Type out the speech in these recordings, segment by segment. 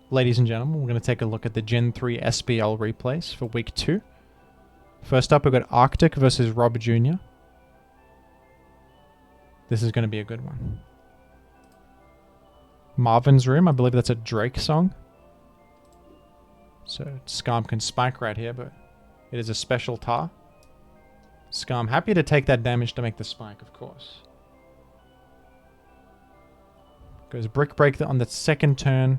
Ladies and gentlemen, we're going to take a look at the Gen 3 SPL replays for Week 2. First up, we've got Arctic versus Rob Jr. This is going to be a good one. Marvin's Room, I believe that's a Drake song. So Scarm can spike right here, but it is a special tar. Scarm happy to take that damage to make the spike, of course. Goes Brick Break on the second turn.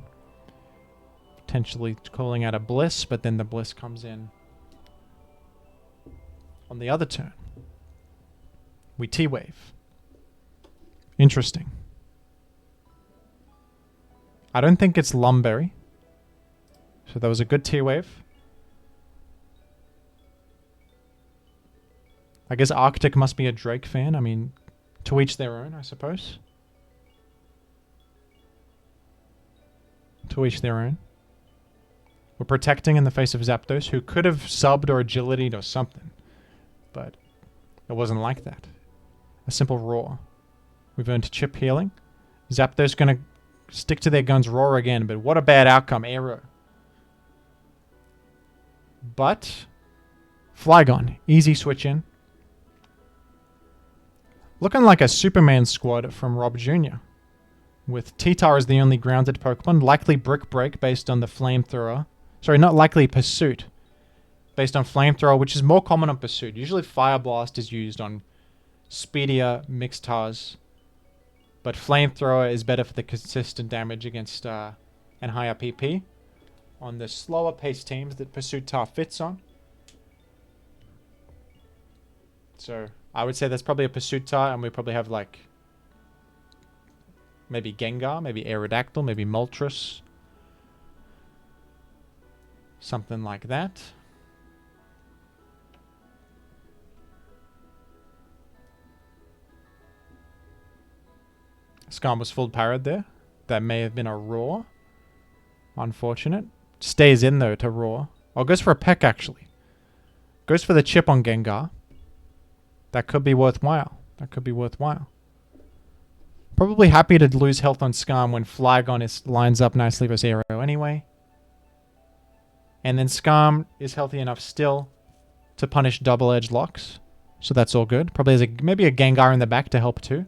Potentially calling out a Bliss, but then the Bliss comes in on the other turn. We T-Wave. Interesting. I don't think it's Lumberry. So that was a good T-Wave. I guess Arctic must be a Drake fan. I mean, to each their own, I suppose. To each their own. We're protecting in the face of Zapdos, who could have subbed or agility'd or something. But it wasn't like that. A simple Roar. We've earned Chip Healing. Zapdos going to stick to their guns, Roar again, but what a bad outcome, Aero. But Flygon, easy switch in. Looking like a Superman squad from Rob Jr. With T-Tar as the only grounded Pokemon, likely Brick Break based on the Flamethrower. Sorry, not likely Pursuit. Based on Flamethrower, which is more common on Pursuit. Usually Fire Blast is used on speedier mixed Tars. But Flamethrower is better for the consistent damage against and higher PP. On the slower paced teams that Pursuit Tar fits on. So I would say that's probably a Pursuit Tar, and we probably have like maybe Gengar, maybe Aerodactyl, maybe Moltres. Something like that. Scarm was full parried there. That may have been a Roar. Unfortunate. Stays in though to Roar. Oh, goes for a Peck actually. Goes for the chip on Gengar. That could be worthwhile. That could be worthwhile. Probably happy to lose health on Scarm when Flygon lines up nicely versus Aero anyway. And then Scarm is healthy enough still to punish double-edged locks. So that's all good. Probably has maybe a Gengar in the back to help too.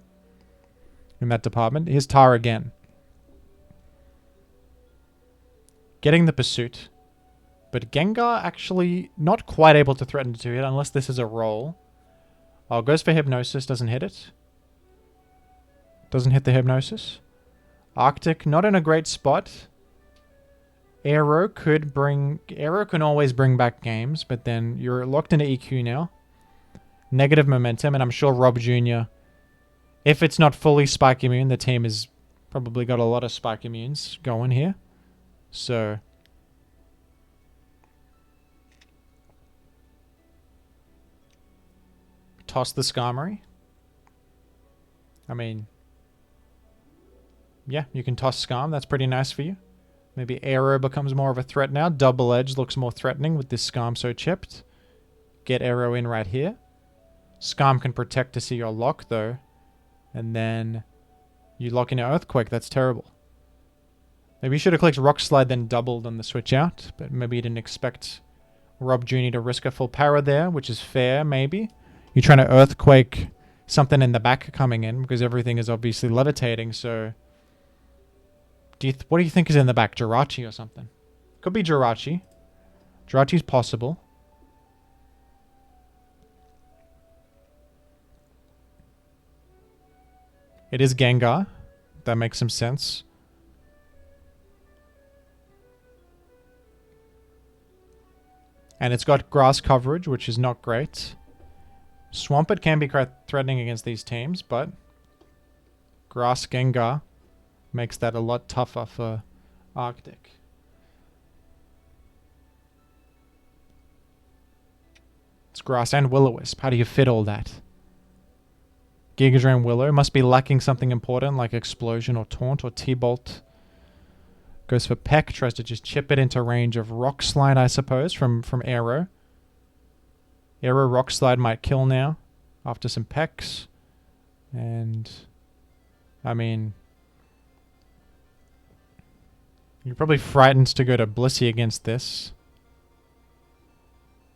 In that department. Here's Tar again. Getting the Pursuit. But Gengar actually not quite able to threaten to hit unless this is a roll. Oh, goes for Hypnosis. Doesn't hit it. Doesn't hit the Hypnosis. Arctic, not in a great spot. Aero can always bring back games, but then you're locked into EQ now. Negative momentum, and I'm sure Rob Jr., if it's not fully Spike Immune, the team has probably got a lot of Spike Immunes going here. So toss the Skarmory. I mean, yeah, you can toss Scarm. That's pretty nice for you. Maybe Aero becomes more of a threat now. Double Edge looks more threatening with this Scarm so chipped. Get Aero in right here. Scarm can protect to see your lock though. And then you lock in your Earthquake. That's terrible. Maybe you should have clicked Rock Slide then doubled on the switch out. But maybe you didn't expect Rob Jr. to risk a full power there, which is fair maybe. You're trying to Earthquake something in the back coming in because everything is obviously levitating. So what do you think is in the back? Jirachi or something? Could be Jirachi. Jirachi's possible. It is Gengar. That makes some sense. And it's got grass coverage, which is not great. Swampert can be quite threatening against these teams, but Grass Gengar makes that a lot tougher for Arctic. It's Grass and Will-O-Wisp. How do you fit all that? Giga Drain Willow must be lacking something important like Explosion or Taunt or T-Bolt. Goes for Peck, tries to just chip it into range of Rock Slide, I suppose, from Aero. Aero Rock Slide might kill now after some Pecks. And I mean, You're probably frightened to go to Blissey against this.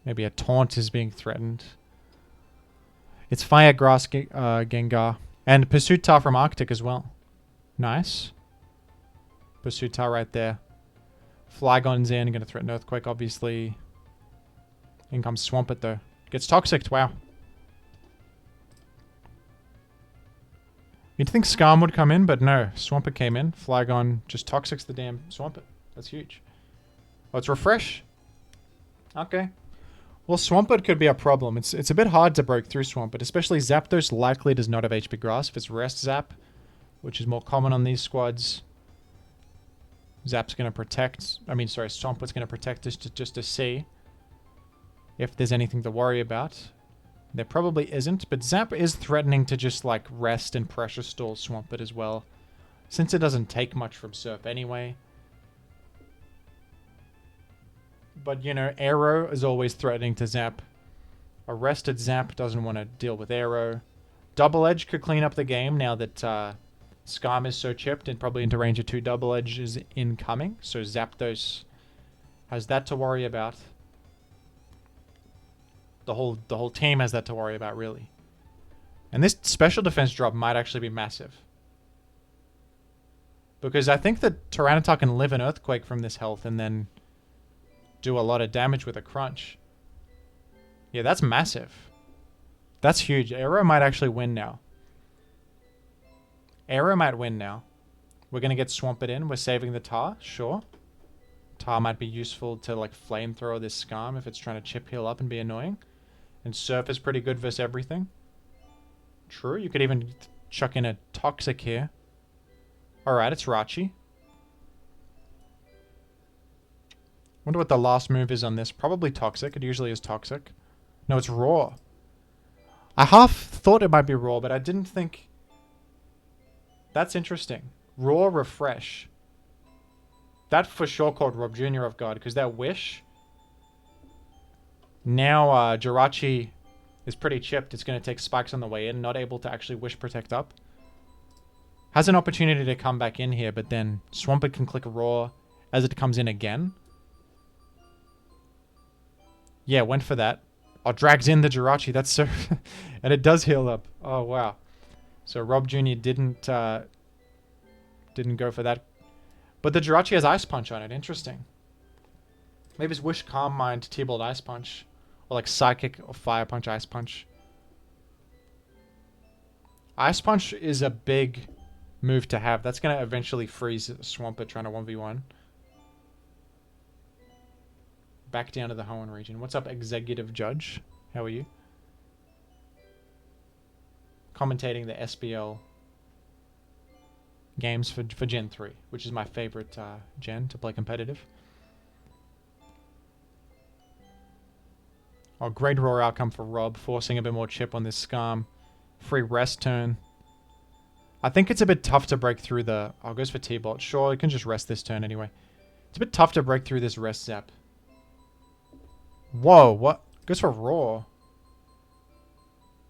Maybe a taunt is being threatened. It's Fire Grass Gengar. And Pursuitar from Arctic as well. Nice. Pursuitar right there. Flygon's in. Going to threaten Earthquake, obviously. In comes Swampert, though. Gets Toxiced. Wow. You'd think Skarm would come in, but no. Swampert came in. Flygon just Toxics the damn Swampert. That's huge. Oh, it's Refresh. Okay. Well, Swampert could be a problem. It's a bit hard to break through Swampert, especially Zapdos likely does not have HP Grass. If it's Rest Zap, which is more common on these squads, Zap's going to protect. Swampert's going to protect us just to see if there's anything to worry about. There probably isn't, but Zap is threatening to just like rest and pressure stall Swampert as well, since it doesn't take much from Surf anyway. But, you know, Aero is always threatening to Zap. A rested Zap doesn't want to deal with Aero. Double Edge could clean up the game now that Skarm is so chipped and probably into range of 2 Double Edge is incoming. So Zapdos has that to worry about. The whole team has that to worry about, really. And this special defense drop might actually be massive. Because I think that Tyranitar can live an Earthquake from this health and then do a lot of damage with a Crunch. Yeah, that's massive. That's huge. Aero might actually win now. Aero might win now. We're going to get Swampert in. We're saving the Tar, sure. Tar might be useful to like flamethrower this Skarm if it's trying to chip heal up and be annoying. And Surf is pretty good versus everything. True, you could even chuck in a Toxic here. Alright, it's Rachi. Wonder what the last move is on this. Probably Toxic. It usually is Toxic. No, it's Raw. I half thought it might be Raw, but I didn't think... That's interesting. Raw Refresh. That for sure called Rob Jr. off guard, because that Wish... Now Jirachi is pretty chipped. It's going to take spikes on the way in. Not able to actually Wish Protect up. Has an opportunity to come back in here, but then Swampert can click Raw as it comes in again. Yeah, went for that. Oh, drags in the Jirachi. That's so... and it does heal up. Oh, wow. So Rob Jr. didn't go for that. But the Jirachi has Ice Punch on it. Interesting. Maybe it's Wish Calm Mind, T-Bolt Ice Punch. Or like Psychic or Fire Punch, Ice Punch. Ice Punch is a big move to have. That's going to eventually freeze Swampert trying to 1v1. Back down to the Hoenn region. What's up, Executive Judge? How are you? Commentating the SPL games for Gen 3, which is my favorite gen to play competitive. Oh, great Roar outcome for Rob, forcing a bit more chip on this Skarm. Free rest turn. I think it's a bit tough to break through the... Oh, goes for T-Bolt. Sure, you can just rest this turn anyway. It's a bit tough to break through this rest zap. Whoa, what? Goes for Roar.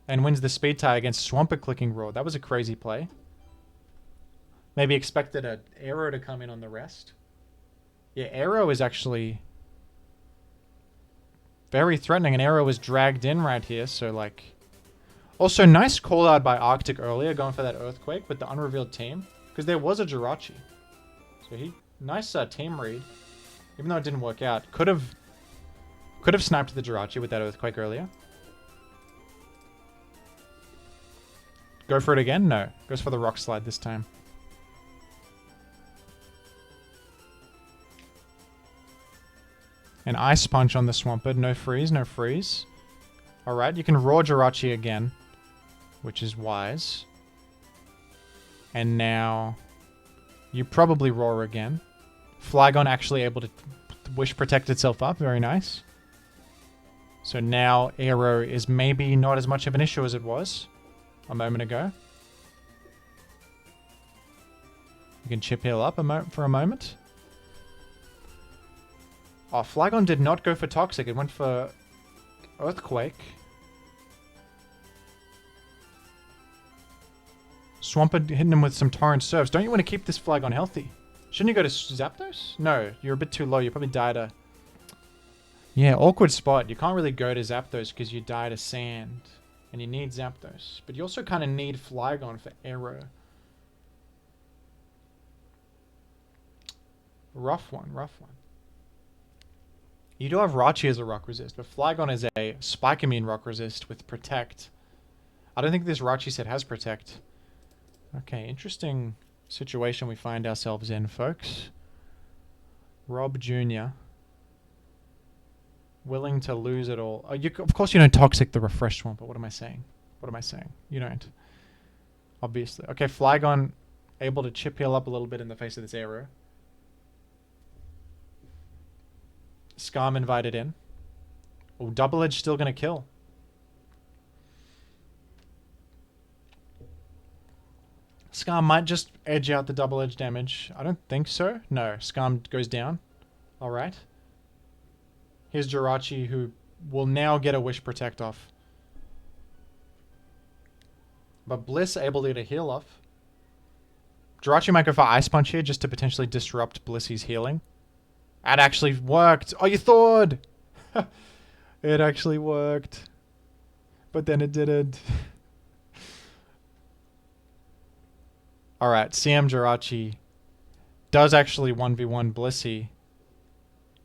And wins the speed tie against Swampert clicking Roar. That was a crazy play. Maybe expected an Aero to come in on the rest. Yeah, Aero is actually... very threatening. An Aero was dragged in right here, so like... Also, nice call out by Arctic earlier, going for that Earthquake with the unrevealed team. Because there was a Jirachi. So he... Nice team read. Even though it didn't work out. Could have sniped the Jirachi with that Earthquake earlier. Go for it again? No. Goes for the Rock Slide this time. An Ice Punch on the Swampert. No freeze, no freeze. Alright, you can Roar Jirachi again, which is wise. And now you probably Roar again. Flygon actually able to Wish Protect itself up. Very nice. So now Aero is maybe not as much of an issue as it was a moment ago. You can chip heal up for a moment. Oh, Flygon did not go for Toxic. It went for Earthquake. Swampert hitting him with some Torrent Surfs. Don't you want to keep this Flygon healthy? Shouldn't you go to Zapdos? No, you're a bit too low. You probably die to... Yeah, awkward spot. You can't really go to Zapdos because you die to Sand. And you need Zapdos. But you also kind of need Flygon for Aero. Rough one, rough one. You do have Rachi as a Rock Resist, but Flygon is a Spike Immune Rock Resist with Protect. I don't think this Rachi set has Protect. Okay, interesting situation we find ourselves in, folks. Rob Jr. Willing to lose it all. Oh, of course you don't Toxic the Refreshed one, but what am I saying? What am I saying? You don't. Obviously. Okay, Flygon able to chip heal up a little bit in the face of this Aero. Scarm invited in. Oh, Double Edge still going to kill. Scarm might just edge out the Double Edge damage. I don't think so. No, Scarm goes down. Alright. Here's Jirachi, who will now get a Wish Protect off. But Bliss able to get a heal off. Jirachi might go for Ice Punch here just to potentially disrupt Blissy's healing. That actually worked. Oh, you thawed! It actually worked. But then it didn't. Alright, CM Jirachi does actually 1v1 Blissey.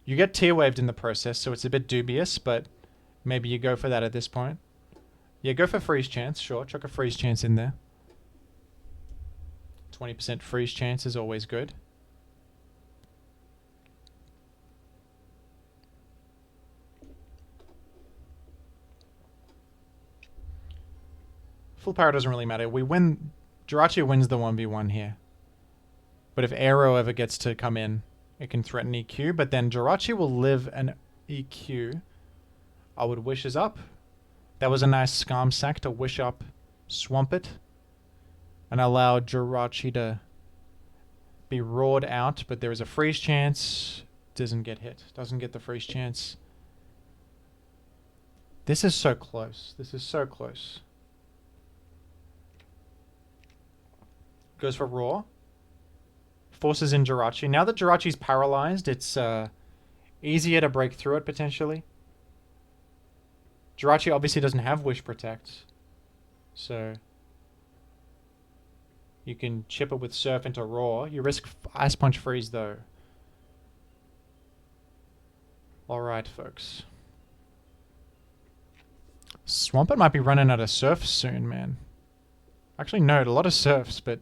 You get tier waved in the process, so it's a bit dubious, but maybe you go for that at this point. Yeah, go for freeze chance, sure. Chuck a freeze chance in there. 20% freeze chance is always good. Full power doesn't really matter. We win. Jirachi wins the 1v1 here. But if Aero ever gets to come in, it can threaten EQ. But then Jirachi will live an EQ. I would Wishes up. That was a nice Scarm sack to Wish up Swampert. And allow Jirachi to be roared out. But there is a freeze chance. Doesn't get hit. Doesn't get the freeze chance. This is so close. This is so close. Goes for Roar. Forces in Jirachi. Now that Jirachi's paralyzed, it's easier to break through it, potentially. Jirachi obviously doesn't have Wish Protect. So you can chip it with Surf into Roar. You risk Ice Punch Freeze, though. Alright, folks. Swampert might be running out of Surf soon, man. Actually, no, a lot of Surfs, but...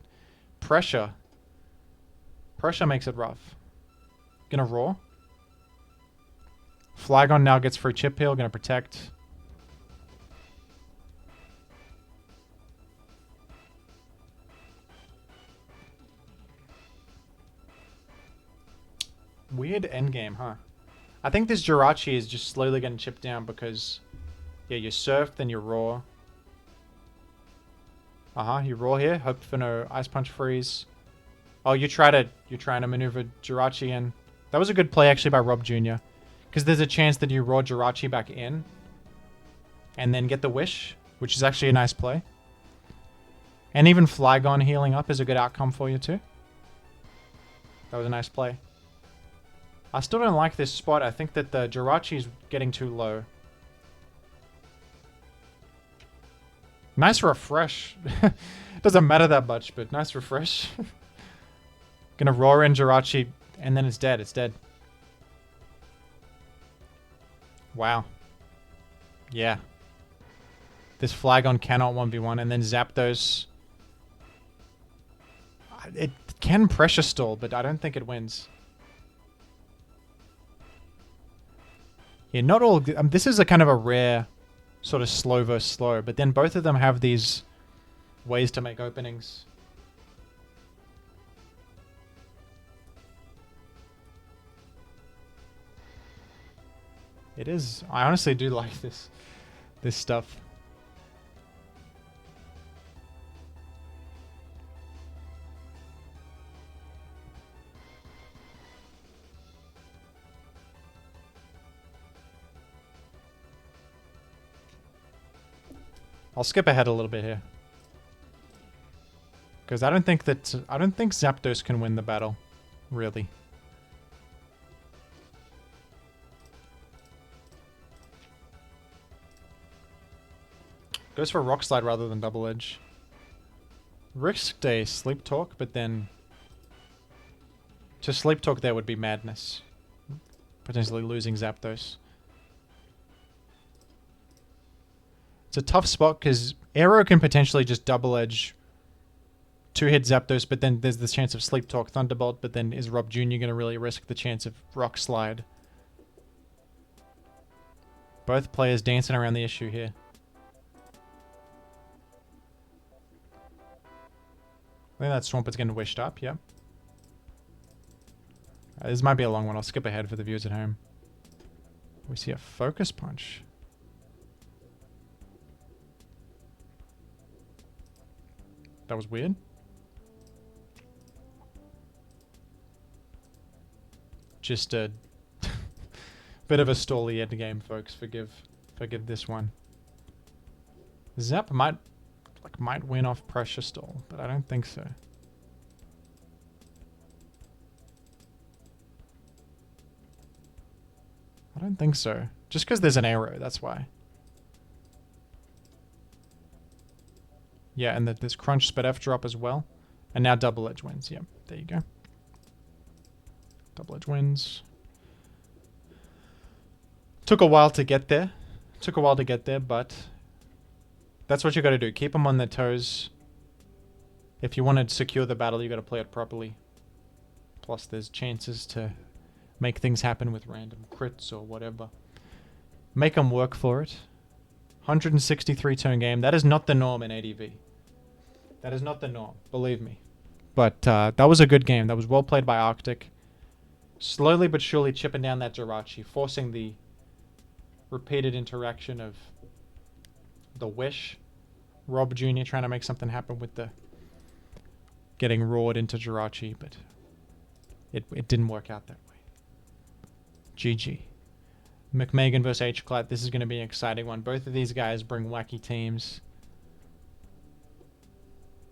Pressure. Pressure makes it rough. Gonna Roar. Flygon now gets free chip heal. Gonna Protect. Weird endgame, huh? I think this Jirachi is just slowly getting chipped down because... Yeah, you Surf, then you Roar. You Roar here. Hope for no Ice Punch Freeze. Oh, you're trying to maneuver Jirachi in. That was a good play actually by Rob Jr. Because there's a chance that you Roar Jirachi back in. And then get the Wish, which is actually a nice play. And even Flygon healing up is a good outcome for you too. That was a nice play. I still don't like this spot. I think that the Jirachi is getting too low. Nice refresh. Doesn't matter that much, but nice refresh. Gonna Roar in Jirachi, and then it's dead. It's dead. Wow. Yeah. This Flygon cannot 1v1, and then Zapdos. It can pressure stall, but I don't think it wins. Yeah, not all... this is a kind of a rare... sort of slow versus slow, but then both of them have these ways to make openings. It is. I honestly do like this stuff. I'll skip ahead a little bit here. Because I don't think Zapdos can win the battle. Really. Goes for Rock Slide rather than Double Edge. Risked a Sleep Talk, but then... To Sleep Talk there would be madness. Potentially losing Zapdos. It's a tough spot because Aero can potentially just Double Edge 2-hit Zapdos, but then there's this chance of Sleep Talk, Thunderbolt, but then is Rob Jr. going to really risk the chance of Rock Slide? Both players dancing around the issue here. I think that Swampert getting wished up, yeah. This might be a long one. I'll skip ahead for the viewers at home. We see a Focus Punch. That was weird. Just a bit of a stally end game, folks. Forgive this one. Zap might win off Pressure Stall, but I don't think so. I don't think so. Just because there's an arrow, that's why. Yeah, and there's Crunch Spit F drop as well. And now Double Edge wins. Yep, there you go. Double Edge wins. Took a while to get there. But that's what you got to do. Keep them on their toes. If you want to secure the battle, you got to play it properly. Plus, there's chances to make things happen with random crits or whatever. Make them work for it. 163 turn game. That is not the norm in ADV. That is not the norm, believe me. But that was a good game. That was well played by Arctic. Slowly but surely chipping down that Jirachi, forcing the repeated interaction of the Wish. Rob Jr. trying to make something happen with the getting roared into Jirachi, but it didn't work out that way. GG. mcmegan versus h-clad. This is going to be an exciting one. Both of these guys bring wacky teams.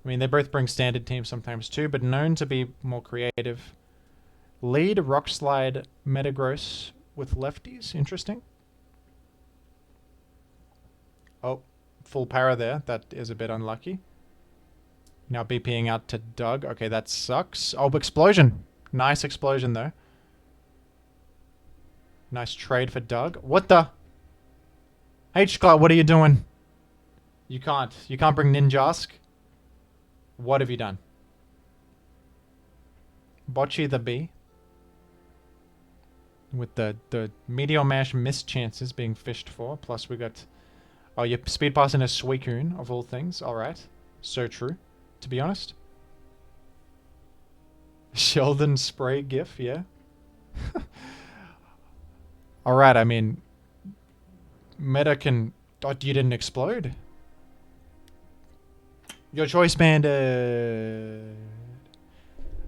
I mean, they both bring standard teams sometimes too, but known to be more creative. Lead Rock Slide Metagross with lefties. Interesting. Oh, full para there. That is a bit unlucky. Now BPing out to Doug. Okay, that sucks. Oh, Explosion. Nice Explosion though. Nice trade for Doug. What the? h-clad, what are you doing? You can't bring Ninjask. What have you done? Bocce the B. With the Meteor Mash missed chances being fished for. Plus we got... Oh, you're speed passing a Suicune, of all things. Alright. So true, to be honest. Sheldon spray gif, yeah. Alright, I mean... Meta can... Oh, you didn't explode? Your Choice Banded.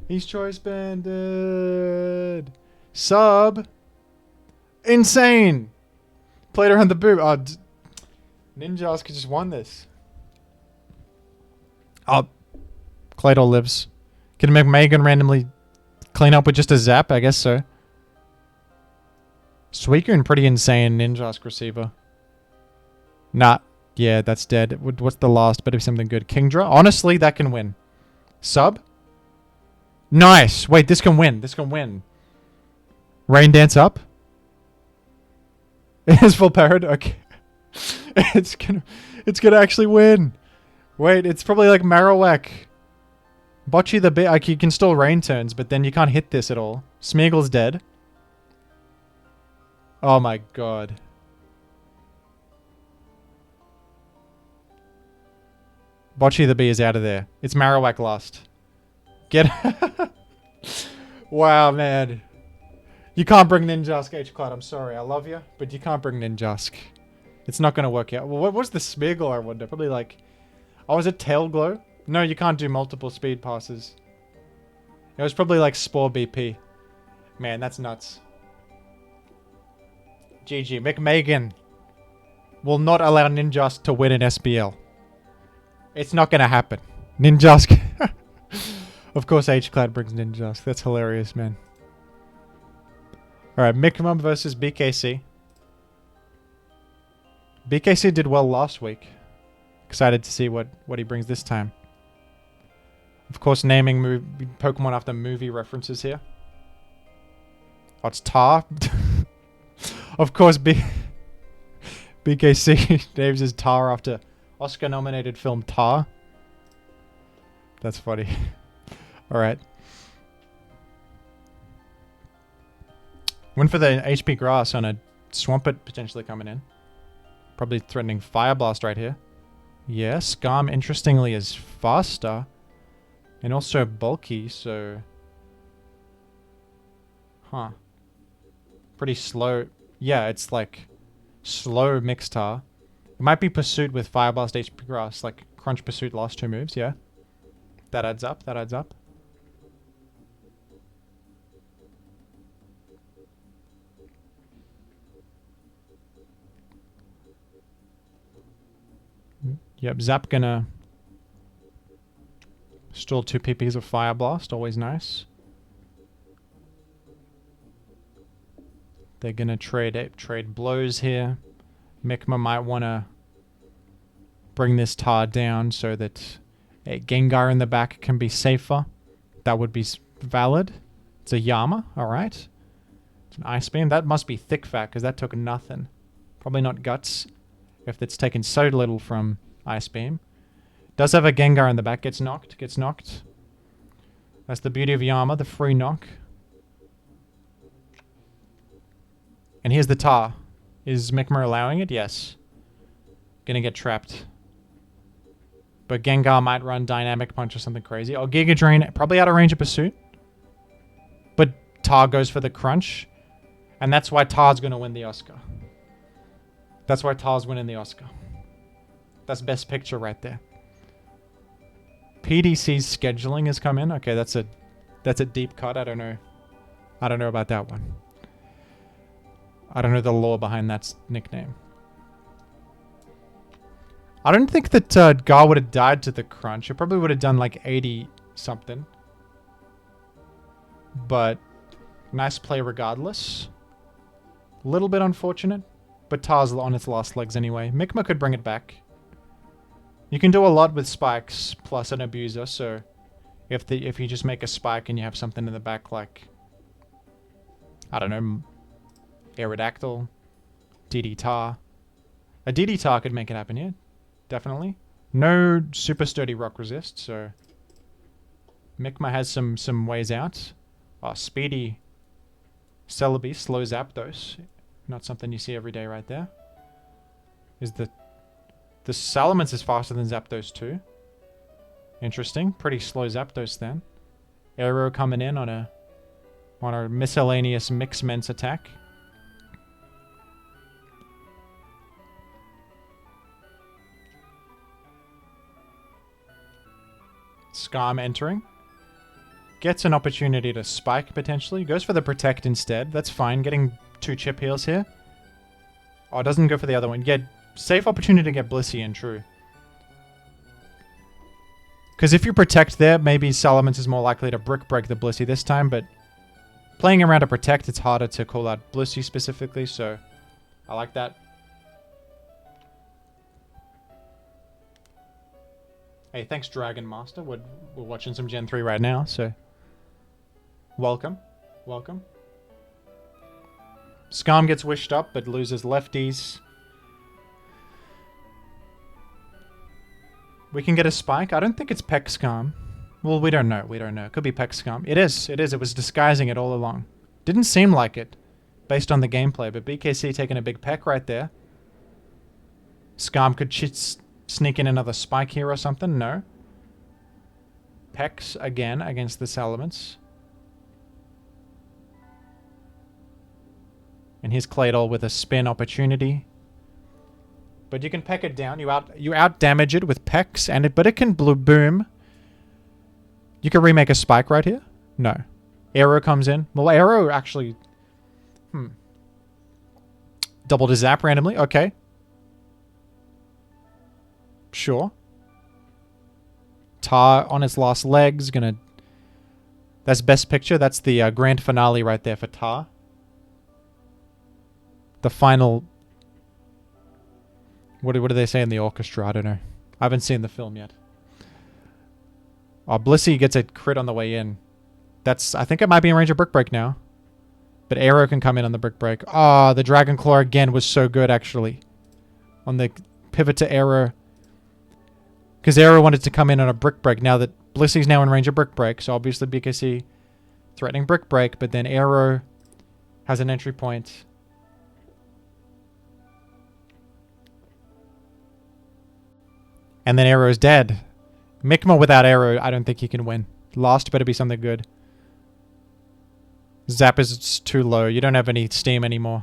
He's Choice Banded. Sub. Insane. Played around the boob. Oh, Ninjask just won this. Oh, Claydol lives. Can mcmegan randomly clean up with just a zap? I guess so. Suicune, pretty insane Ninjask receiver. Nah. Yeah, that's dead. What's the last bit of something good? Kingdra? Honestly, that can win. Sub? Nice. Wait, this can win. This can win. Rain Dance up? It is full parrot? Okay. It's gonna actually win. Wait, it's probably like Marowak. Bocce the bit. Like, you can still rain turns, but then you can't hit this at all. Smeagol's dead. Oh my god. Bocce the Bee is out of there. It's Marowak lost. Get... Wow, man. You can't bring Ninjask h-clad. I'm sorry. I love you, but you can't bring Ninjask. It's not going to work out. Well, what was the Smeagol, I wonder? Probably like... Oh, was it Tail Glow? No, you can't do multiple speed passes. It was probably like Spore BP. Man, that's nuts. GG. mcmegan will not allow Ninjask to win an SPL. It's not going to happen. Ninjask. Of course, h-clad brings Ninjask. That's hilarious, man. Alright, Micmum versus BKC. BKC did well last week. Excited to see what he brings this time. Of course, naming Pokemon after movie references here. Oh, it's Tar. Of course, BKC names his Tar after Oscar-nominated film Tar. That's funny. Alright. Went for the HP Grass on a Swampert potentially coming in. Probably threatening Fire Blast right here. Yeah, Scarm interestingly is faster. And also bulky, so... Huh. Pretty slow. Yeah, it's like slow Mixtar. It might be Pursuit with Fire Blast HP Grass, like Crunch Pursuit last 2 moves, yeah. That adds up, that adds up. Yep, Zap gonna still 2 PPs of Fire Blast, always nice. They're gonna trade blows here. Micma might wanna bring this Tar down so that a Gengar in the back can be safer. That would be valid. It's a Yama, alright. It's an Ice Beam. That must be Thick Fat because that took nothing. Probably not Guts if it's taken so little from Ice Beam. Does have a Gengar in the back. Gets knocked. Gets knocked. That's the beauty of Yama, the free knock. And here's the Tar. Is Micma allowing it? Yes. Gonna get trapped. But Gengar might run Dynamic Punch or something crazy. Oh, Giga Drain, probably out of range of Pursuit. But Tar goes for the Crunch. And that's why Tar's gonna win the Oscar. That's why Tar's winning the Oscar. That's best picture right there. PDC's scheduling has come in. Okay, that's a deep cut. I don't know about that one. I don't know the lore behind that nickname. I don't think that Gar would have died to the Crunch. It probably would have done like 80 something. But nice play regardless. A little bit unfortunate, but Tar's on its last legs anyway. Micma could bring it back. You can do a lot with spikes plus an abuser, so if you just make a spike and you have something in the back like, I don't know, Aerodactyl, DD Tar. A DD Tar could make it happen here, definitely. No super sturdy rock resist, so Micma has some ways out. Oh, speedy Celebi, slow Zapdos. Not something you see every day right there. Is the Salamence is faster than Zapdos too. Interesting. Pretty slow Zapdos then. Aero coming in on a miscellaneous Mixments attack. Scarm entering. Gets an opportunity to spike potentially. Goes for the Protect instead. That's fine. Getting 2 chip heals here. Oh, doesn't go for the other one. Yeah, safe opportunity to get Blissey in, true. Because if you Protect there, maybe Salamence is more likely to Brick Break the Blissey this time, but playing around to Protect, it's harder to call out Blissey specifically, so I like that. Hey, thanks Dragon Master. We're watching some Gen 3 right now, so welcome. Welcome. Scarm gets wished up, but loses lefties. We can get a spike. I don't think it's Peck Scarm. Well, we don't know. We don't know. It could be Peck Scarm. It is. It is. It was disguising it all along. Didn't seem like it, based on the gameplay, but BKC taking a big peck right there. Scarm could sneak in another spike here or something. No. Pecks again against the Salamence. And here's Claydol with a spin opportunity. But you can peck it down. You out damage it with pecks, but it can boom. You can remake a spike right here. No. Arrow comes in. Well, Arrow actually double to zap randomly. Okay. Sure. Tar on its last legs, gonna That's best picture. That's the grand finale right there for Tar. The final... What do they say in the orchestra? I don't know. I haven't seen the film yet. Oh, Blissey gets a crit on the way in. I think it might be in range of Brick Break now. But Arrow can come in on the Brick Break. Oh, the Dragon Claw again was so good, actually. On the pivot to Arrow. Because Arrow wanted to come in on a Brick Break. Now that Blissey's now in range of Brick Break. So obviously BKC threatening Brick Break. But then Arrow has an entry point. And then Arrow's dead. Micma without Arrow, I don't think he can win. Last better be something good. Zap is too low. You don't have any steam anymore.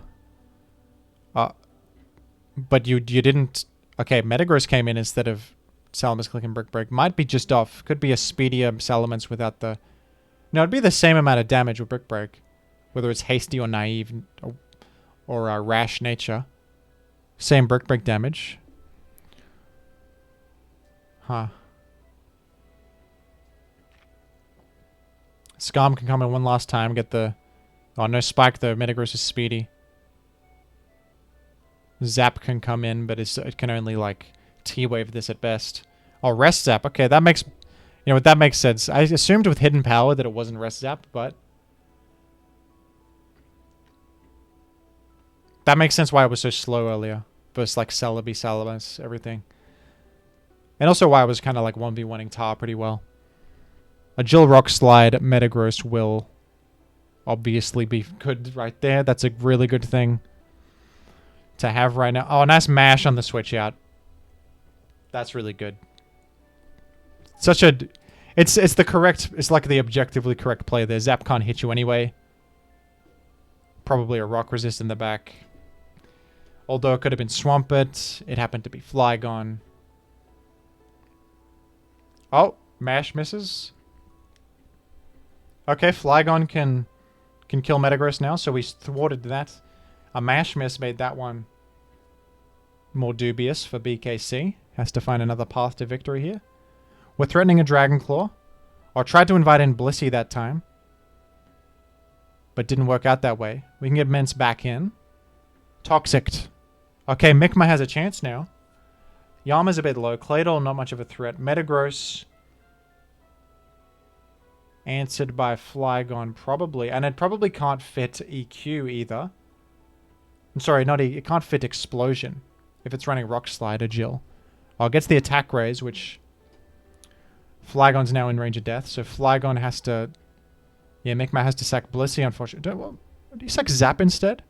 But you didn't... Okay, Metagross came in instead of Salamence clicking Brick Break. Might be just off. Could be a speedier Salamence without the... No, it'd be the same amount of damage with Brick Break. Whether it's hasty or naive or rash nature. Same Brick Break damage. Huh. Scum can come in one last time, get the... Oh, no spike though. Metagross is speedy. Zap can come in, but it can only, like, T-wave this at best. Oh, Rest Zap. Okay, that makes... You know what, that makes sense. I assumed with Hidden Power that it wasn't Rest Zap, but... That makes sense why it was so slow earlier. Versus, like, Celebi, Salamence, everything. And also why I was kind of, like, 1v1ing Tar pretty well. A Jill Rock Slide, Metagross will obviously be good right there. That's a really good thing to have right now. Oh, nice mash on the switch out. That's really good. Such a... It's the correct... It's like the objectively correct play there. Zap can't hit you anyway. Probably a Rock Resist in the back. Although it could have been Swampert. It happened to be Flygon. Oh, mash misses. Okay, Flygon can kill Metagross now, so we thwarted that. A mash miss made that one more dubious for BKC. Has to find another path to victory here. We're threatening a Dragon Claw. I tried to invite in Blissey that time, but didn't work out that way. We can get Mince back in. Toxic. Okay, Micma has a chance now. Yama's a bit low. Claydol, not much of a threat. Metagross... Answered by Flygon, probably. And it probably can't fit EQ either. I'm sorry, it can't fit Explosion. If it's running Rock Slide or Jill. Oh, it gets the Attack Raise, which... Flygon's now in range of death, so Flygon has to... Yeah, Micma has to sack Blissey, unfortunately. Do you sack Zap instead?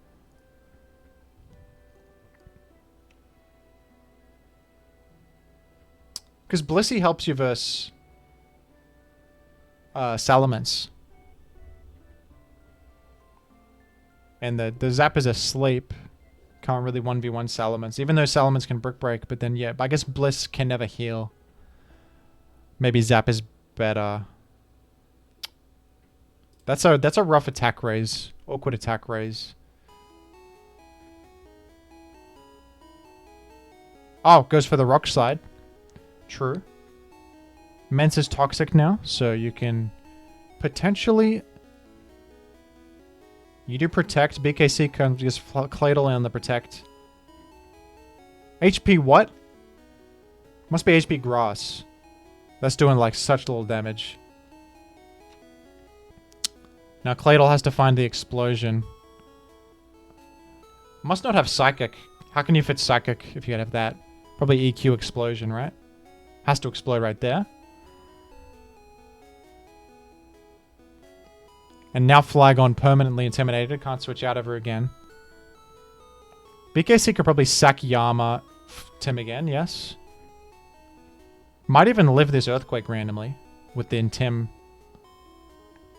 Because Blissey helps you versus... Salamence. And the Zap is asleep. Can't really 1v1 Salamence. Even though Salamence can Brick Break, but then yeah, I guess Bliss can never heal. Maybe Zap is better. That's a rough attack raise. Awkward attack raise. Oh, goes for the Rock Slide. True. Mence is toxic now, so you can potentially... You do Protect. BKC can just Claydol on the Protect. HP what? Must be HP Grass. That's doing like such little damage. Now Claydol has to find the Explosion. Must not have Psychic. How can you fit Psychic if you have that? Probably EQ Explosion, right? Has to explode right there. And now Flygon permanently intimidated. Can't switch out ever again. BKC could probably sack Yama. Tim again, yes. Might even live this Earthquake randomly. With the Intim.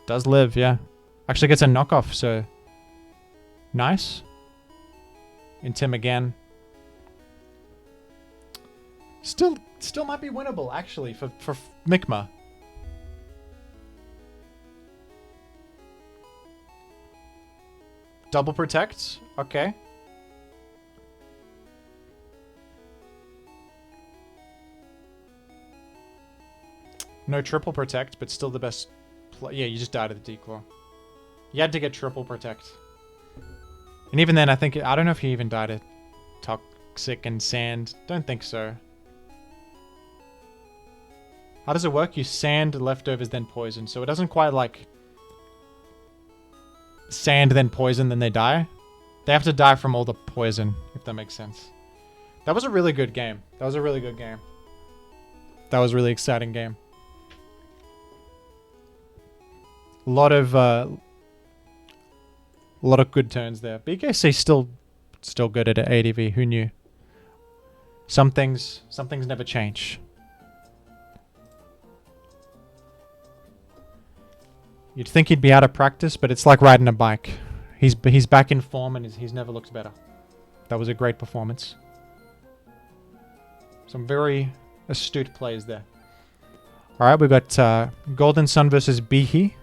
Does live, yeah. Actually gets a knockoff, so... Nice. Intim again. Still might be winnable, actually, for Micma. Double Protect? Okay. No Triple Protect, but still the best Yeah, you just died to the Declaw. You had to get triple protect. And even then, I don't know if you even died to Toxic and Sand. Don't think so. How does it work? You sand leftovers, then poison. So it doesn't quite like sand, then poison, then they die. They have to die from all the poison, if that makes sense. That was a really good game. That was a really good game. That was a really exciting game. A lot of good turns there. BKC still good at ADV. Who knew? Some things never change. You'd think he'd be out of practice, but it's like riding a bike. He's back in form and he's never looked better. That was a great performance. Some very astute plays there. All right, we've got Golden Sun versus Bihi.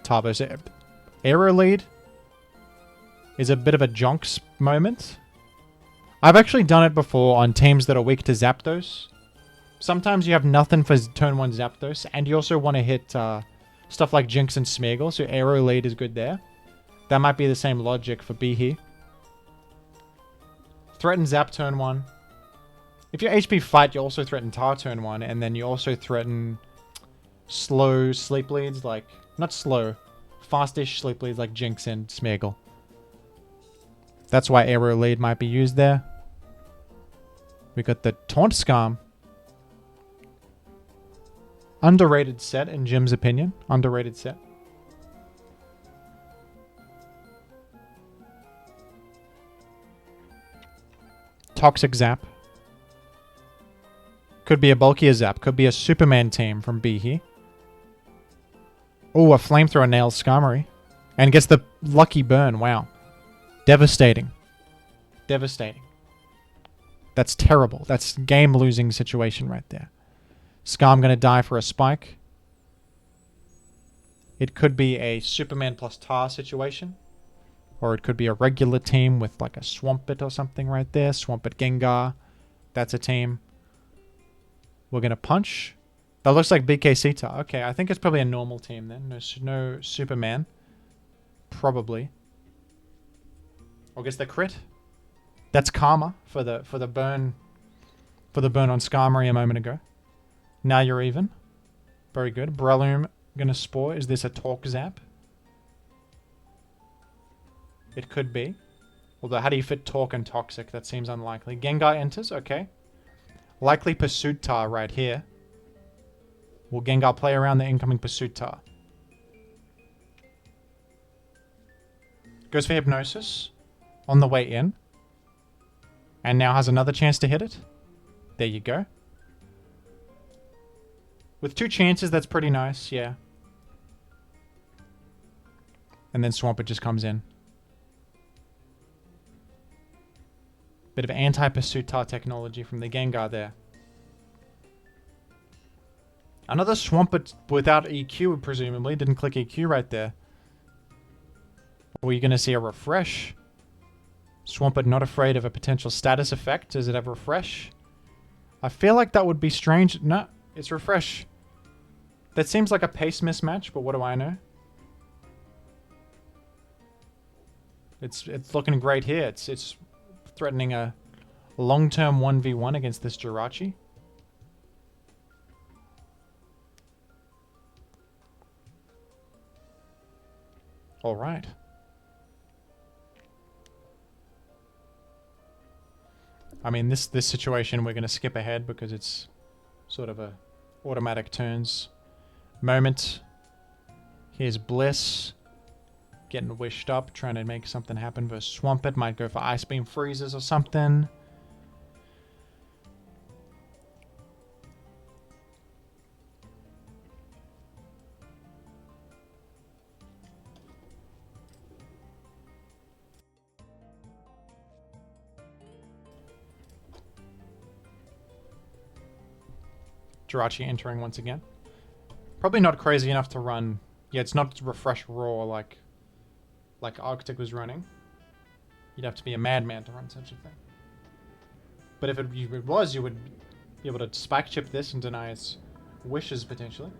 Tavo's Aero lead is a bit of a jonks moment. I've actually done it before on teams that are weak to Zapdos. Sometimes you have nothing for turn 1 Zapdos, and you also want to hit stuff like Jinx and Smeargle, so Aero lead is good there. That might be the same logic for Bihi. Threaten Zap turn 1. If you're HP Fight, you also threaten Tar turn 1, and then you also threaten slow sleep leads, like... Not slow. Fastish sleep leads like Jinx and Smeargle. That's why Aero lead might be used there. We got the Taunt Scarm. Underrated set in Jim's opinion. Underrated set. Toxic Zap. Could be a bulkier Zap. Could be a Superman team from Bihi. Oh, a Flamethrower nails Skarmory. And gets the lucky burn. Wow. Devastating. Devastating. That's terrible. That's game-losing situation right there. Skarm going to die for a Spike. It could be a Superman plus Tar situation. Or it could be a regular team with like a Swampert or something right there. Swampert Gengar. That's a team. We're going to punch. That looks like BKC Tar. Okay, I think it's probably a normal team then. No Superman. Probably. Or gets the crit. That's karma for the burn on Skarmory a moment ago. Now you're even. Very good. Breloom gonna Spore. Is this a Talk Zap? It could be. Although how do you fit Talk and Toxic? That seems unlikely. Gengar enters, okay. Likely Pursuit Tar right here. Will Gengar play around the incoming Pursuit Tar? Goes for Hypnosis on the way in. And now has another chance to hit it. There you go. With 2 chances, that's pretty nice, yeah. And then Swampert just comes in. Bit of anti-Pursuit Tar technology from the Gengar there. Another Swampert without EQ, presumably. Didn't click EQ right there. Or are you going to see a Refresh? Swampert not afraid of a potential status effect. Does it have Refresh? I feel like that would be strange. No, it's Refresh. That seems like a pace mismatch, but what do I know? It's looking great here. It's threatening a long-term 1v1 against this Jirachi. All right. I mean, this situation we're going to skip ahead because it's sort of a automatic turns moment. Here's Bliss. Getting wished up, trying to make something happen versus Swampert. Might go for Ice Beam Freezes or something. Jirachi entering once again. Probably not crazy enough to run. Yeah, it's not Refresh Raw like Arctic was running. You'd have to be a madman to run such a thing. But if it was, you would Be able to spike chip this and deny its wishes, potentially.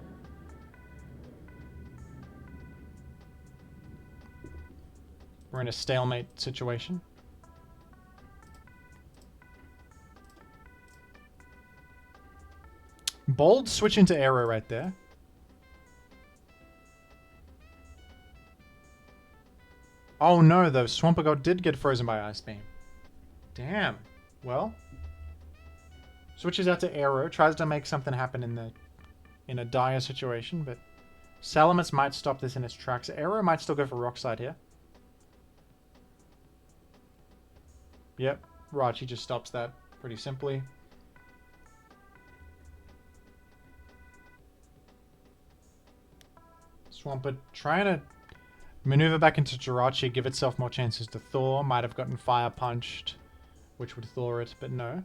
We're in a stalemate situation. Bold switch into arrow right there. Oh no, the Swampert did get frozen by Ice Beam. Damn. Well. Switches out to arrow, tries to make something happen in a dire situation, but Salamence might stop this in its tracks. Arrow might still go for Rock Slide here. Yep, Rachi just stops that pretty simply. Swampert trying to maneuver back into Jirachi, give itself more chances to Thaw. Might have gotten Fire Punched, which would thaw it, but no.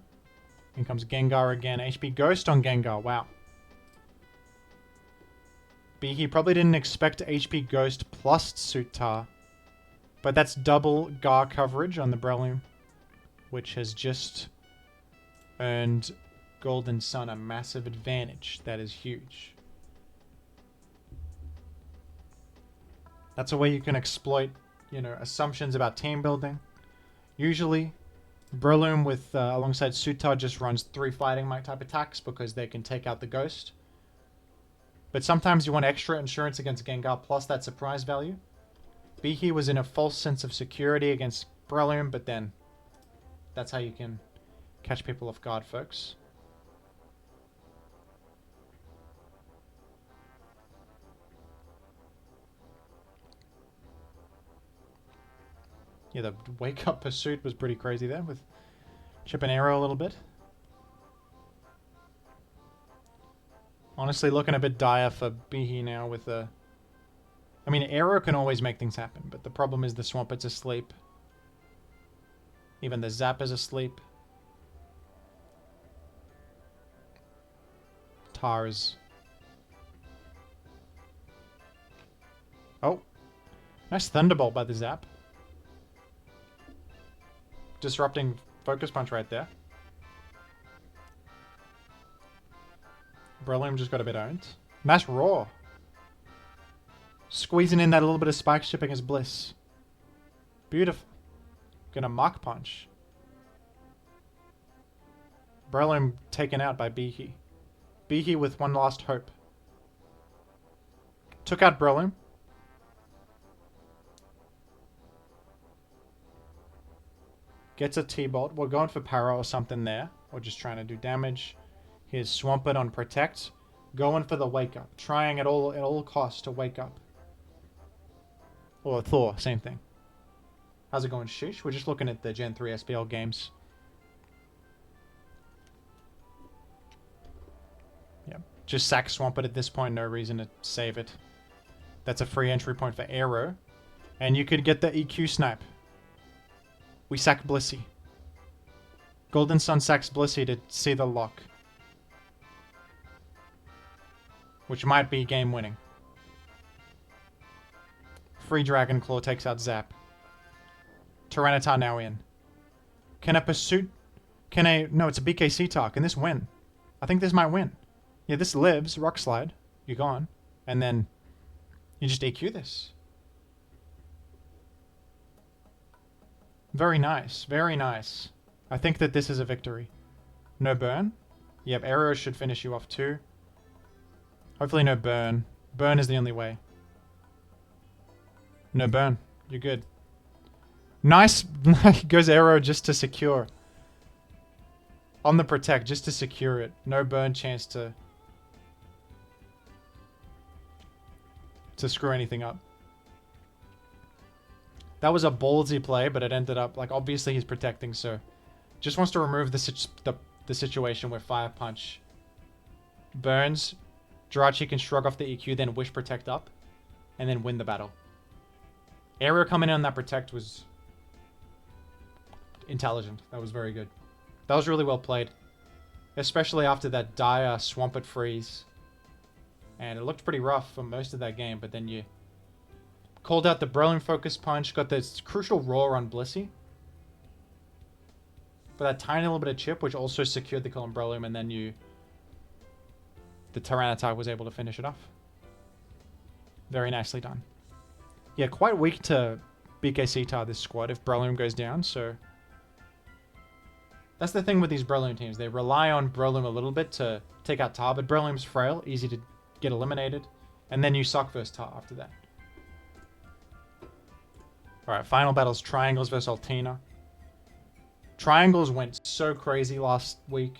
In comes Gengar again. HP Ghost on Gengar. Wow. He probably didn't expect HP Ghost plus Suitar. But that's double Gar coverage on the Breloom, which has just earned Golden Sun a massive advantage. That is huge. That's a way you can exploit, you know, assumptions about team building. Usually, Breloom with alongside Suitar just runs 3 Fighting Might type attacks because they can take out the Ghost. But sometimes you want extra insurance against Gengar plus that surprise value. Bihi was in a false sense of security against Breloom, but then that's how you can catch people off guard, folks. Yeah, the Wake Up Pursuit was pretty crazy there with Chip and Arrow a little bit. Honestly, looking a bit dire for Bihi now with the... I mean, Arrow can always make things happen, but the problem is the Swampert's asleep. Even the Zap is asleep. Tars. Oh. Nice Thunderbolt by the Zap. Disrupting Focus Punch right there. Breloom just got a bit owned. Nice Roar. Squeezing in that little bit of Spike Shipping as Bliss. Beautiful. Gonna Mach Punch. Breloom taken out by Bihi. Bihi with one last hope. Took out Breloom. Gets a T-Bolt. We're going for Para or something there. We're just trying to do damage. Here's Swampert on Protect. Going for the Wake Up. Trying at all costs to wake up. Or Thor, same thing. How's it going, Shish? We're just looking at the Gen 3 SPL games. Yep. Just sack Swampert at this point. No reason to save it. That's a free entry point for Arrow. And you could get the EQ Snipe. We sack Blissey. Golden Sun sacks Blissey to see the lock. Which might be game winning. Free Dragon Claw takes out Zap. Tyranitar now in. Can a Pursuit... Can a... No, it's a BKC talk. Can this win? I think this might win. Yeah, this lives. Rock Slide. You're gone. And then you just EQ this. Very nice. Very nice. I think that this is a victory. No burn. Yep, Arrow should finish you off too. Hopefully no burn. Burn is the only way. No burn. You're good. Nice. Goes Arrow just to secure. On the Protect, just to secure it. No burn chance to screw anything up. That was a ballsy play, but it ended up... Like, obviously he's protecting, so... Just wants to remove the situation where Fire Punch burns. Jirachi can shrug off the EQ, then Wish Protect up. And then win the battle. Arrow coming in on that Protect was... intelligent. That was very good. That was really well played. Especially after that dire Swampert freeze. And it looked pretty rough for most of that game, but then you... Called out the Breloom Focus Punch, got this crucial Roar on Blissey. But that tiny little bit of chip, which also secured the Columbellum, and then the Tyranitar was able to finish it off. Very nicely done. Yeah, quite weak to BKC Tar, this squad, if Breloom goes down, so... That's the thing with these Breloom teams. They rely on Breloom a little bit to take out Tar, but Breloom's frail, easy to get eliminated. And then you suck versus Tar after that. Alright, final battle's Triangles versus Altena. Triangles went so crazy last week.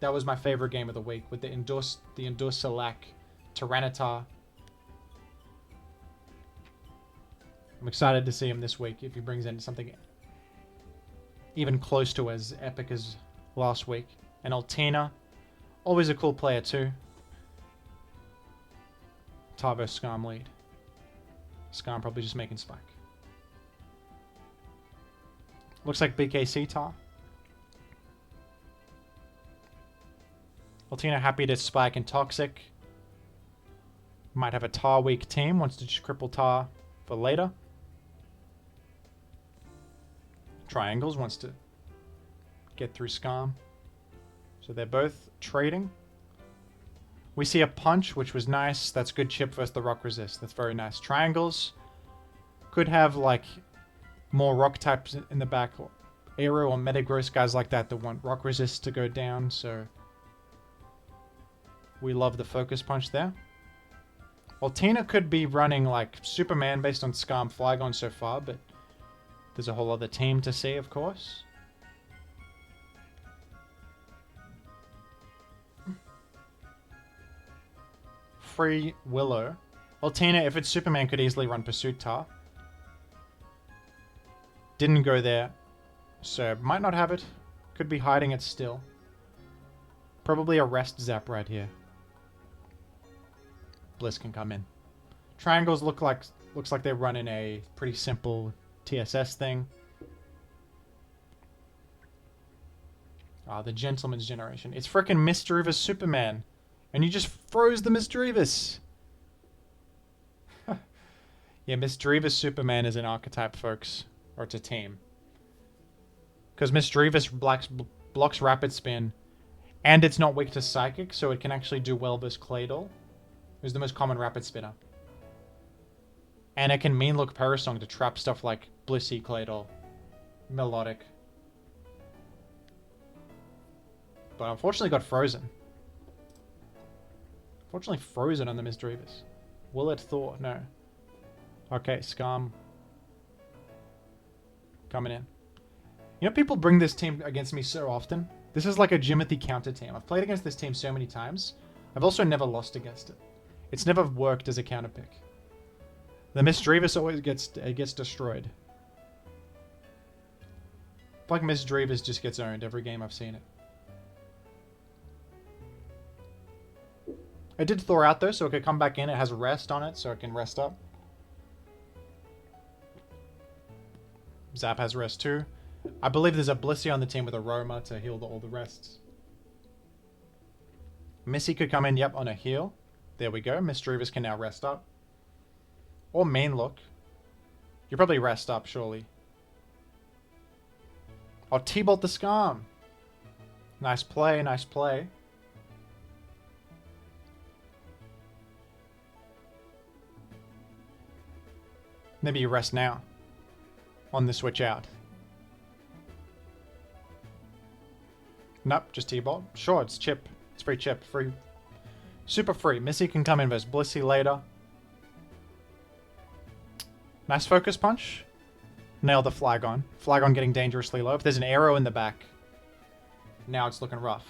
That was my favorite game of the week with the Endursalak Tyranitar. I'm excited to see him this week if he brings in something even close to as epic as last week. And Altena, always a cool player too. Tar vs Scarm lead. Scarm probably just making spike. Looks like BKC Tar. Altena happy to spike and Toxic. Might have a Tar weak team. Wants to just cripple Tar for later. Triangles wants to get through Scarm. So they're both trading. We see a Punch, which was nice. That's good chip versus the Rock Resist. That's very nice. Triangles could have like more rock types in the back. Aero or Metagross, guys like that want Rock Resist to go down. So we love the Focus Punch there. Altena could be running like Superman based on Scarm Flygon so far, but there's a whole other team to see, of course. Free Willow. Altena, if it's Superman, could easily run Pursuit Tar. Didn't go there, so might not have it. Could be hiding it still. Probably a Rest Zap right here. Bliss can come in. Triangles looks like they're running a pretty simple TSS thing. Ah, the Gentleman's Generation. It's frickin' Misdreavus Superman. And you just froze the Misdreavus. Yeah, Misdreavus Superman is an archetype, folks. Or it's a team. Because Misdreavus blocks Rapid Spin. And it's not weak to Psychic, so it can actually do well versus Claydol, who's the most common Rapid Spinner. And it can Mean Look Parasong to trap stuff like Blissey, Claydol, Melodic. But unfortunately got frozen. Unfortunately frozen on the Misdreavus. Will it thaw? No. Okay, Scarm. Coming in. You know, people bring this team against me so often. This is like a Jimothy counter team. I've played against this team so many times. I've also never lost against it. It's never worked as a counter pick. The Misdreavus always gets destroyed. Like Misdreavus just gets owned every game I've seen it. It did thaw out though, so it could come back in. It has rest on it, so it can rest up. Zap has rest too. I believe there's a Blissey on the team with Aroma to heal all the rests. Missy could come in, yep, on a heal. There we go. Misdreavus can now rest up. Or Mean Look. You probably rest up, surely. Oh, T-Bolt the Scarm. Nice play, nice play. Maybe you rest now. On the switch out. Nope, just T-Bolt. Sure, it's chip. It's free chip. Free. Super free. Missy can come in versus Blissey later. Nice Focus Punch. Nail the Flygon. Flygon getting dangerously low. If there's an arrow in the back, now it's looking rough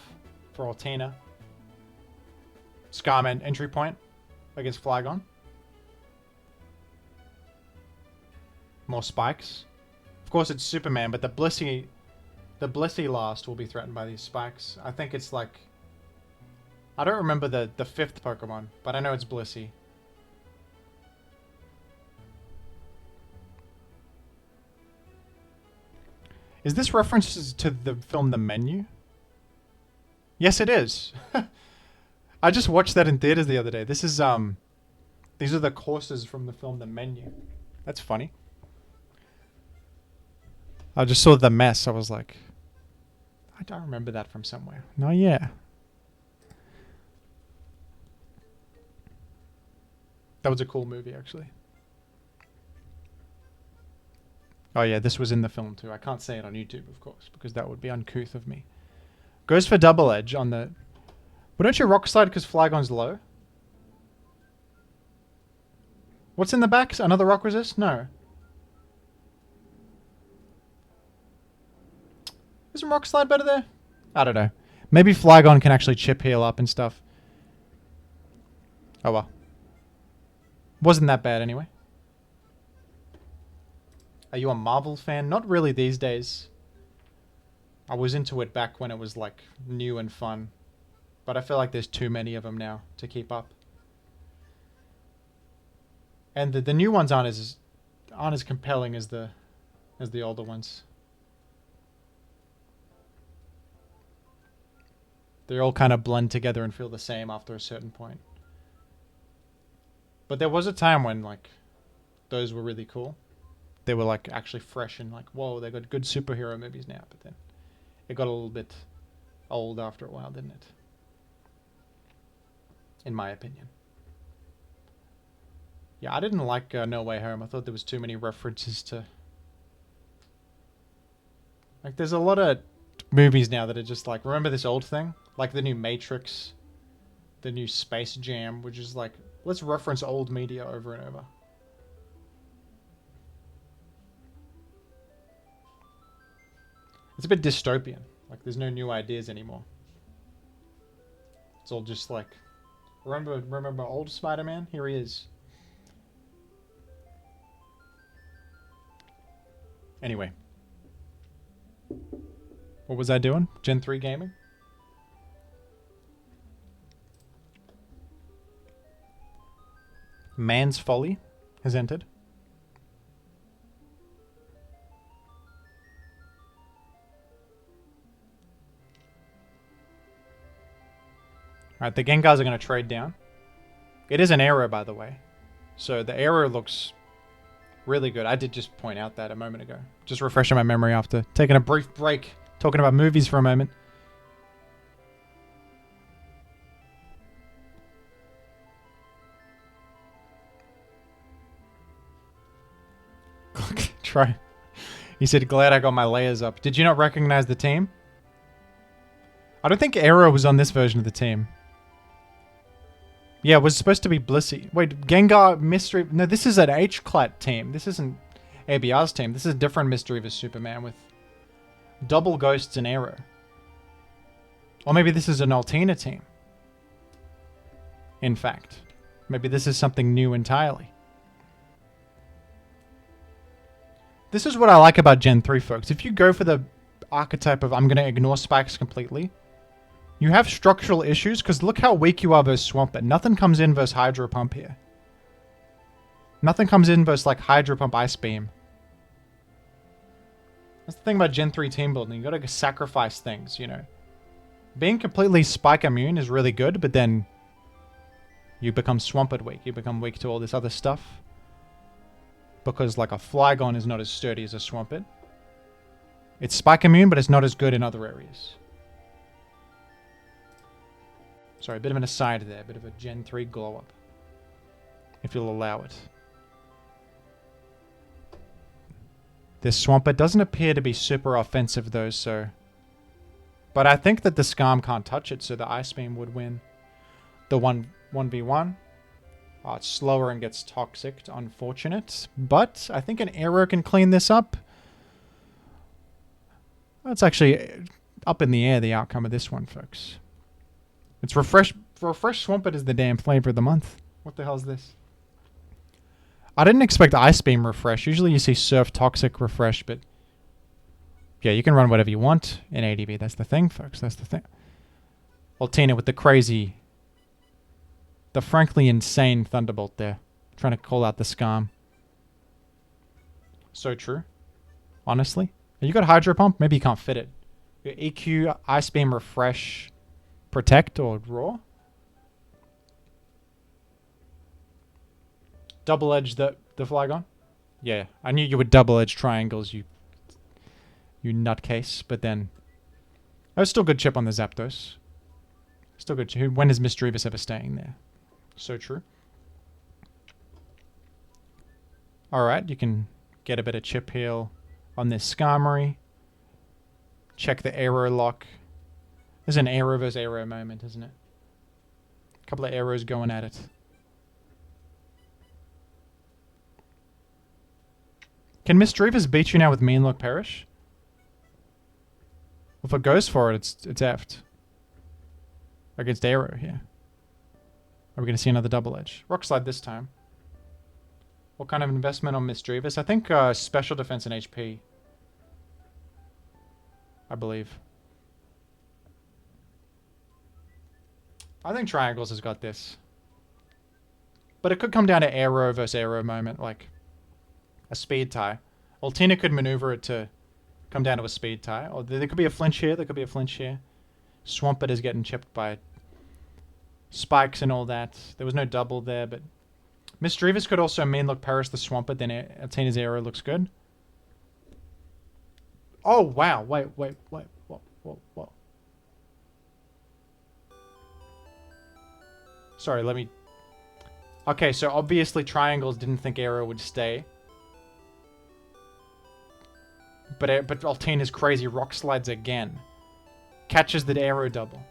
for Altena. Scarman entry point against Flygon. More spikes. Of course, it's Superman, but the Blissey last will be threatened by these spikes. I think it's like... I don't remember the fifth Pokemon, but I know it's Blissey. Is this references to the film The Menu? Yes, it is. I just watched that in theaters the other day. This is, these are the courses from the film The Menu. That's funny. I just saw The Mess. I was like, I don't remember that from somewhere. No, yeah. That was a cool movie, actually. Oh yeah, this was in the film too. I can't say it on YouTube, of course, because that would be uncouth of me. Goes for double edge on the... But don't you rock slide because Flygon's low? What's in the back? Another rock resist? No. Isn't rock slide better there? I don't know. Maybe Flygon can actually chip heal up and stuff. Oh well. Wasn't that bad anyway. Are you a Marvel fan? Not really these days. I was into it back when it was like new and fun. But I feel like there's too many of them now to keep up. And the new ones aren't as compelling as the older ones. They all kind of blend together and feel the same after a certain point. But there was a time when like those were really cool. They were like actually fresh and like, whoa, they got good superhero movies now. But then it got a little bit old after a while, didn't it? In my opinion. Yeah, I didn't like No Way Home. I thought there was too many references to... Like, there's a lot of movies now that are just like, remember this old thing? Like the new Matrix, the new Space Jam, which is like, let's reference old media over and over. It's a bit dystopian. Like, there's no new ideas anymore. It's all just like, remember old Spider-Man? Here he is. Anyway. What was I doing? Gen 3 gaming? Man's Folly has entered. Alright, the Gengars are going to trade down. It is an arrow, by the way. So the arrow looks really good. I did just point out that a moment ago. Just refreshing my memory after taking a brief break, talking about movies for a moment. Try. He said, glad I got my layers up. Did you not recognize the team? I don't think Arrow was on this version of the team. Yeah, it was supposed to be Blissey. Wait, Gengar Mystery... No, this is an h-clad team. This isn't ABR's team. This is a different Mystery of a Superman with double Ghosts and Arrow. Or maybe this is an Altena team. In fact. Maybe this is something new entirely. This is what I like about Gen 3, folks. If you go for the archetype of I'm going to ignore spikes completely, you have structural issues, because look how weak you are versus Swampert. Nothing comes in versus Hydro Pump here. Nothing comes in versus like Hydro Pump Ice Beam. That's the thing about Gen 3 team building. You gotta sacrifice things, you know. Being completely spike immune is really good, but then you become Swampert weak. You become weak to all this other stuff. Because like a Flygon is not as sturdy as a Swampert. It's spike immune, but it's not as good in other areas. Sorry, a bit of an aside there. A bit of a Gen 3 glow up. If you'll allow it. This Swampert doesn't appear to be super offensive though, so... But I think that the Scarm can't touch it, so the Ice Beam would win the 1v1. Oh, it's slower and gets toxic. Unfortunate. But I think an Arrow can clean this up. That's actually up in the air, the outcome of this one, folks. It's Refresh Swampert is the damn flavor of the month. What the hell is this? I didn't expect Ice Beam Refresh. Usually you see Surf Toxic Refresh, but... Yeah, you can run whatever you want in ADB. That's the thing, folks. That's the thing. Altena with the crazy... The frankly insane Thunderbolt there. Trying to call out the Scarm. So true. Honestly. You got Hydro Pump? Maybe you can't fit it. Your EQ, Ice Beam, Refresh, Protect, or Roar? Double Edge the Flygon? Yeah, I knew you would double edge triangles, you nutcase, but then That was still good chip on the Zapdos. Still good chip. When is Misdreavus ever staying there? So true. Alright, you can get a bit of chip heal on this Skarmory. Check the Aero lock. There's an Aero versus Aero moment, isn't it? A couple of arrows going at it. Can Misdreavus beat you now with Mean Look Perish? If it goes for it, it's effed. Against Aero here. Are we going to see another double edge? Rock Slide this time. What kind of investment on Misdreavus? I think special defense and HP. I believe. I think Triangles has got this. But it could come down to Aero versus Aero moment, like a speed tie. Altena could maneuver it to come down to a speed tie. Or there could be a flinch here, there could be a flinch here. Swampert is getting chipped by spikes and all that. There was no double there, but Misdreavus could also Mean Look Perish the Swampert, then Altena's Aero looks good. Oh, wow. Wait. Whoa. Sorry, let me... Okay, so obviously Triangles didn't think Aero would stay. But Altena's crazy rock slides again. Catches the Aero double.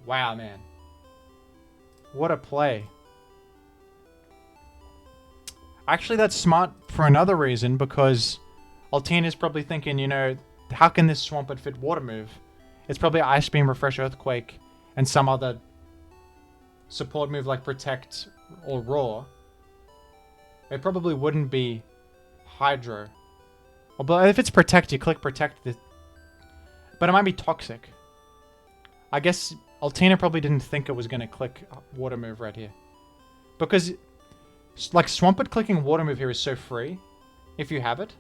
Wow, man. What a play. Actually, that's smart for another reason, because Altena's probably thinking, you know, how can this Swampert fit Water Move? It's probably Ice Beam, Refresh, Earthquake, and some other support move like Protect or Roar. It probably wouldn't be Hydro. Well, but if it's Protect, you click Protect. But it might be Toxic. I guess Altena probably didn't think it was going to click Water Move right here. Because, like, Swampert clicking Water Move here is so free, if you have it.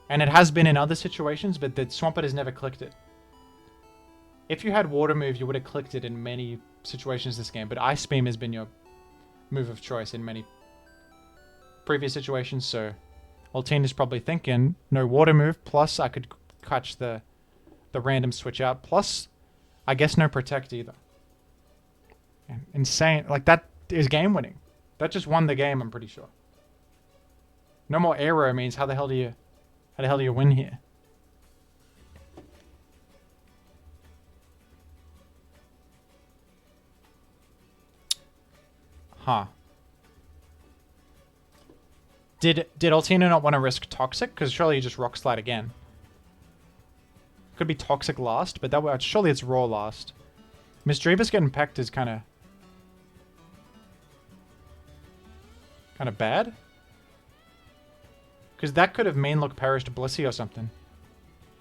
And it has been in other situations, but the Swampert has never clicked it. If you had Water Move, you would have clicked it in many situations this game, but Ice Beam has been your move of choice in many previous situations, so Altena's probably thinking, no Water Move, plus I could catch the random switch out, plus I guess no Protect either. Insane. Like, that is game winning. That just won the game, I'm pretty sure. No more Aero means how the hell do you win here? Huh. Did Altena not want to risk Toxic? Because surely you just Rock Slide again. Could be Toxic last, but that surely it's Raw last. Misdreavus getting pecked is kind of bad. Because that could have Mean Look Perished Blissey or something.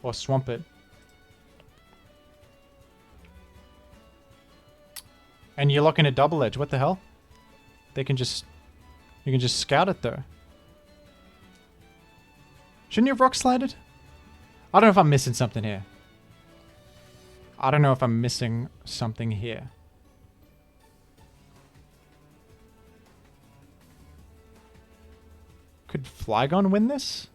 Or Swampert. And you're looking at Double Edge. What the hell? You can just scout it though. Shouldn't you have Rock Slided? I don't know if I'm missing something here. Could Flygon win this?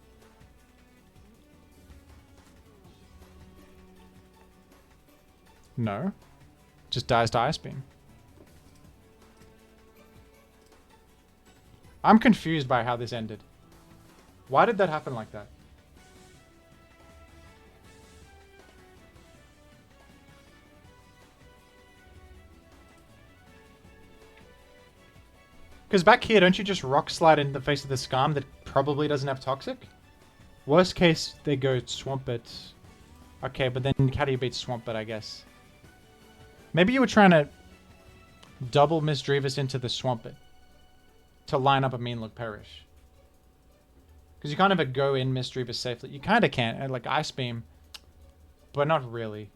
No. Just dies to Ice Beam. I'm confused by how this ended. Why did that happen like that? Because back here, don't you just Rock Slide in the face of the Skarm that probably doesn't have Toxic? Worst case, they go Swampert. Okay, but then how do you beat Swampert, I guess? Maybe you were trying to double Misdreavus into the Swampert to line up a Mean Look Perish. Because you can't ever go in Misdreavus safely. You kind of can, like Ice Beam, but not really.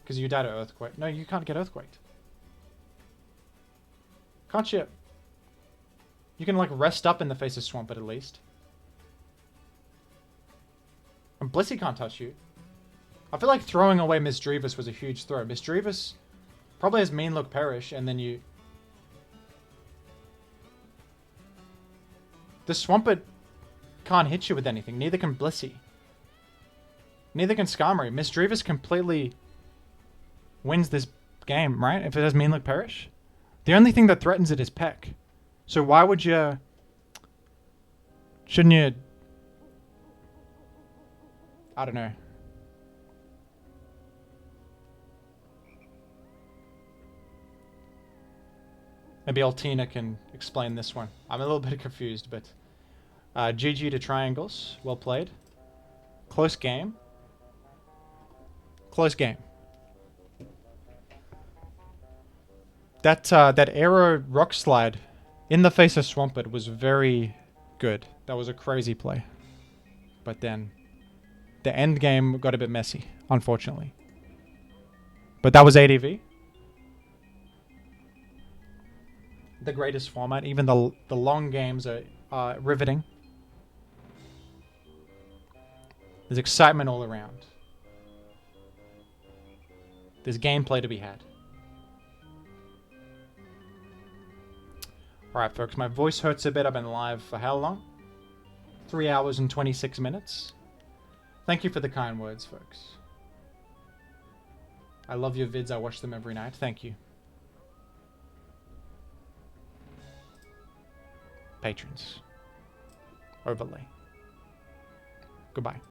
Because you die to Earthquake. No, you can't get Earthquaked. Can't you? You can, like, rest up in the face of Swampert at least. And Blissey can't touch you. I feel like throwing away Misdreavus was a huge throw. Misdreavus probably has Mean Look Perish, and then you... The Swampert can't hit you with anything. Neither can Blissey. Neither can Skarmory. Misdreavus completely wins this game, right? If it has Mean Look Perish. The only thing that threatens it is Peck. So why would you... Shouldn't you... I don't know. Maybe Altena can explain this one. I'm a little bit confused, but... GG to Triangles. Well played. Close game. Close game. That Aero Rock Slide in the face of Swampert was very good. That was a crazy play. But then the end game got a bit messy, unfortunately. But that was ADV. The greatest format. Even the long games are riveting. There's excitement all around. There's gameplay to be had. Alright, folks, my voice hurts a bit. I've been live for how long? 3 hours and 26 minutes. Thank you for the kind words, folks. I love your vids. I watch them every night. Thank you. Patrons. Overlay. Goodbye.